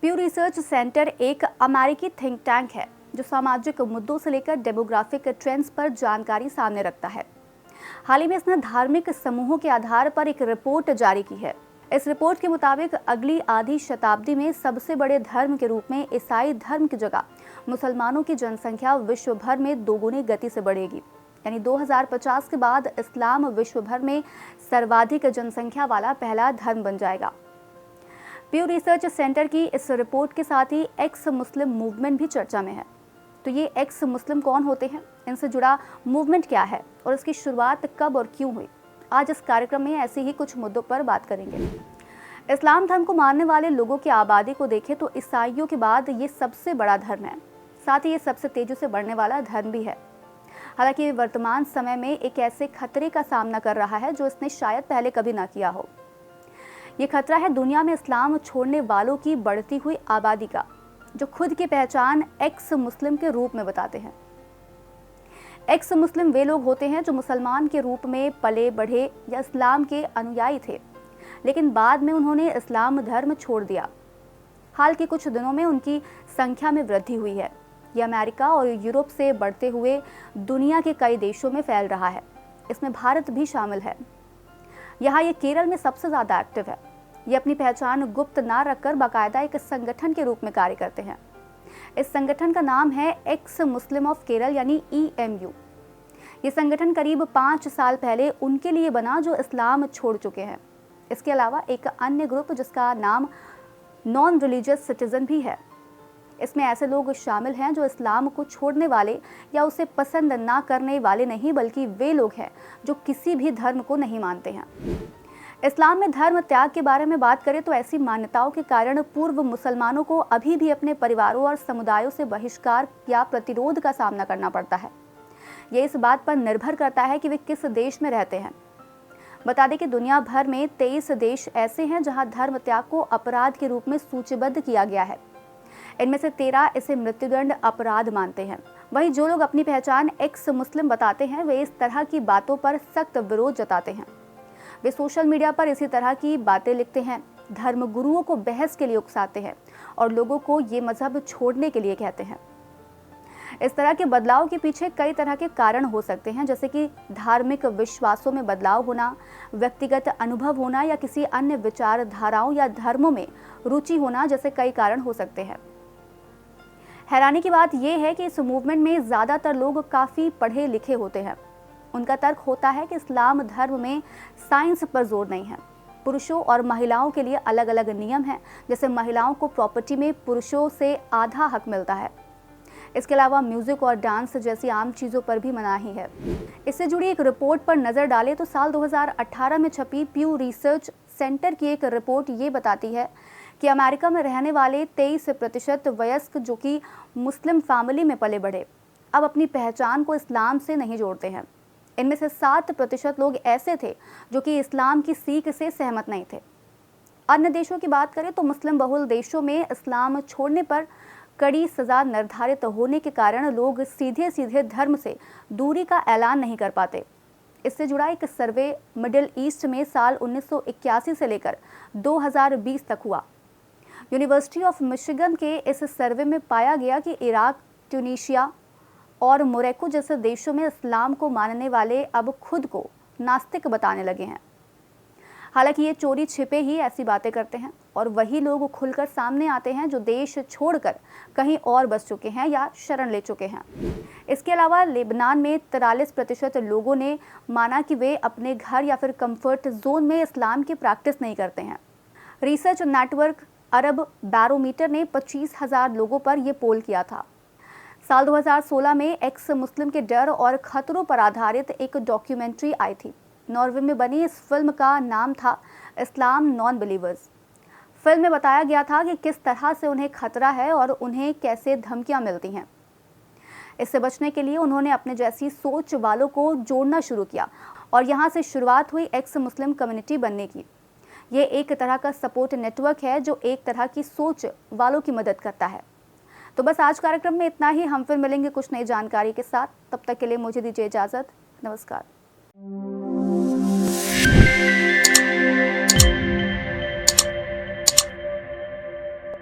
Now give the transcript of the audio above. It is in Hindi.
प्यू रिसर्च सेंटर एक अमेरिकी थिंक टैंक है जो सामाजिक मुद्दों से लेकर डेमोग्राफिक ट्रेंड्स पर जानकारी सामने रखता है। हाल ही में इसने धार्मिक समूहों के आधार पर एक रिपोर्ट जारी की है। इस रिपोर्ट के मुताबिक अगली आधी शताब्दी में सबसे बड़े धर्म के रूप में ईसाई धर्म की जगह मुसलमानों की जनसंख्या विश्व भर में दोगुनी गति से बढ़ेगी। यानी 2050 के बाद इस्लाम विश्व भर में सर्वाधिक जनसंख्या वाला पहला धर्म बन जाएगा। प्यू रिसर्च सेंटर की इस रिपोर्ट के साथ ही एक्स मुस्लिम मूवमेंट भी चर्चा में है। तो ये एक्स मुस्लिम कौन होते हैं, इनसे जुड़ा मूवमेंट क्या है और इसकी शुरुआत कब और क्यों हुई, आज इस कार्यक्रम में ऐसे ही कुछ मुद्दों पर बात करेंगे। इस्लाम धर्म को मानने वाले लोगों की आबादी को देखें तो ईसाइयों के बाद ये सबसे बड़ा धर्म है, साथ ही ये सबसे तेजी से बढ़ने वाला धर्म भी है। हालांकि वर्तमान समय में एक ऐसे खतरे का सामना कर रहा है जो इसने शायद पहले कभी ना किया हो। ये खतरा है दुनिया में इस्लाम छोड़ने वालों की बढ़ती हुई आबादी का, जो खुद की पहचान एक्स मुस्लिम के रूप में बताते हैं। एक्स मुस्लिम वे लोग होते हैं जो मुसलमान के रूप में पले बढ़े या इस्लाम के अनुयायी थे, लेकिन बाद में उन्होंने इस्लाम धर्म छोड़ दिया। हाल के कुछ दिनों में उनकी संख्या में वृद्धि हुई है। यह अमेरिका और यूरोप से बढ़ते हुए दुनिया के कई देशों में फैल रहा है। इसमें भारत भी शामिल है। यहाँ ये केरल में सबसे ज़्यादा एक्टिव है। ये अपनी पहचान गुप्त ना रखकर बाकायदा एक संगठन के रूप में कार्य करते हैं। इस संगठन का नाम है एक्स मुस्लिम ऑफ केरल यानी EMU। ये संगठन करीब 5 साल पहले उनके लिए बना जो इस्लाम छोड़ चुके हैं। इसके अलावा एक अन्य ग्रुप जिसका नाम नॉन रिलीजियस सिटीजन भी है। इसमें ऐसे लोग शामिल हैं जो इस्लाम को छोड़ने वाले या उसे पसंद ना करने वाले नहीं, बल्कि वे लोग हैं जो किसी भी धर्म को नहीं मानते हैं। इस्लाम में धर्म त्याग के बारे में बात करें तो ऐसी मान्यताओं के कारण पूर्व मुसलमानों को अभी भी अपने परिवारों और समुदायों से बहिष्कार या प्रतिरोध का सामना करना पड़ता है। ये इस बात पर निर्भर करता है कि वे किस देश में रहते हैं। बता दें कि दुनिया भर में 23 देश ऐसे हैं जहां धर्म त्याग को अपराध के रूप में सूचीबद्ध किया गया है। इनमें से 13 इसे मृत्युदंड अपराध मानते हैं। वहीं जो लोग अपनी पहचान एक्स मुस्लिम बताते हैं वे इस तरह की बातों पर सख्त विरोध जताते हैं। वे सोशल मीडिया पर इसी तरह की बातें लिखते हैं, धर्म गुरुओं को बहस के लिए उकसाते हैं और लोगों को ये मजहब छोड़ने के लिए कहते हैं। इस तरह के बदलाव के पीछे कई तरह के कारण हो सकते हैं, जैसे कि धार्मिक विश्वासों में बदलाव होना, व्यक्तिगत अनुभव होना या किसी अन्य विचारधाराओं या धर्मों में रुचि होना जैसे कई कारण हो सकते हैं। हैरानी की बात यह है कि इस मूवमेंट में ज़्यादातर लोग काफ़ी पढ़े लिखे होते हैं। उनका तर्क होता है कि इस्लाम धर्म में साइंस पर जोर नहीं है। पुरुषों और महिलाओं के लिए अलग अलग नियम हैं, जैसे महिलाओं को प्रॉपर्टी में पुरुषों से आधा हक मिलता है। इसके अलावा म्यूजिक और डांस जैसी आम चीज़ों पर भी मनाही है। इससे जुड़ी एक रिपोर्ट पर नज़र डालें तो साल 2018 में छपी प्यू रिसर्च सेंटर की एक रिपोर्ट ये बताती है कि अमेरिका में रहने वाले 23% वयस्क जो कि मुस्लिम फैमिली में पले बढ़े अब अपनी पहचान को इस्लाम से नहीं जोड़ते हैं। इनमें से 7% लोग ऐसे थे जो कि इस्लाम की सीख से सहमत नहीं थे। अन्य देशों की बात करें तो मुस्लिम बहुल देशों में इस्लाम छोड़ने पर कड़ी सज़ा निर्धारित होने के कारण लोग सीधे सीधे धर्म से दूरी का ऐलान नहीं कर पाते। इससे जुड़ा एक सर्वे मिडिल ईस्ट में साल 1981 से लेकर 2020 तक हुआ। यूनिवर्सिटी ऑफ मिशिगन के इस सर्वे में पाया गया कि इराक, ट्यूनीशिया और मोरक्को जैसे देशों में इस्लाम को मानने वाले अब खुद को नास्तिक बताने लगे हैं। हालांकि ये चोरी छिपे ही ऐसी बातें करते हैं और वही लोग खुलकर सामने आते हैं जो देश छोड़कर कहीं और बस चुके हैं या शरण ले चुके हैं। इसके अलावा लेबनान में 43% लोगों ने माना कि वे अपने घर या फिर कंफर्ट जोन में इस्लाम की प्रैक्टिस नहीं करते हैं। रिसर्च नेटवर्क अरब बैरोमीटर ने 25,000 लोगों पर यह पोल किया था। साल 2016 में एक्स मुस्लिम के डर और खतरों पर आधारित एक डॉक्यूमेंट्री आई थी। नॉर्वे में बनी इस फिल्म का नाम था इस्लाम नॉन बिलीवर्स। फिल्म में बताया गया था कि किस तरह से उन्हें खतरा है और उन्हें कैसे धमकियां मिलती हैं। इससे बचने के लिए उन्होंने अपने जैसी सोच वालों को जोड़ना शुरू किया और यहाँ से शुरुआत हुई एक्स मुस्लिम कम्युनिटी बनने की। ये एक तरह का सपोर्ट नेटवर्क है जो एक तरह की सोच वालों की मदद करता है। तो बस आज कार्यक्रम में इतना ही। हम फिर मिलेंगे कुछ नई जानकारी के साथ। तब तक के लिए मुझे दीजिए इजाज़त। नमस्कार।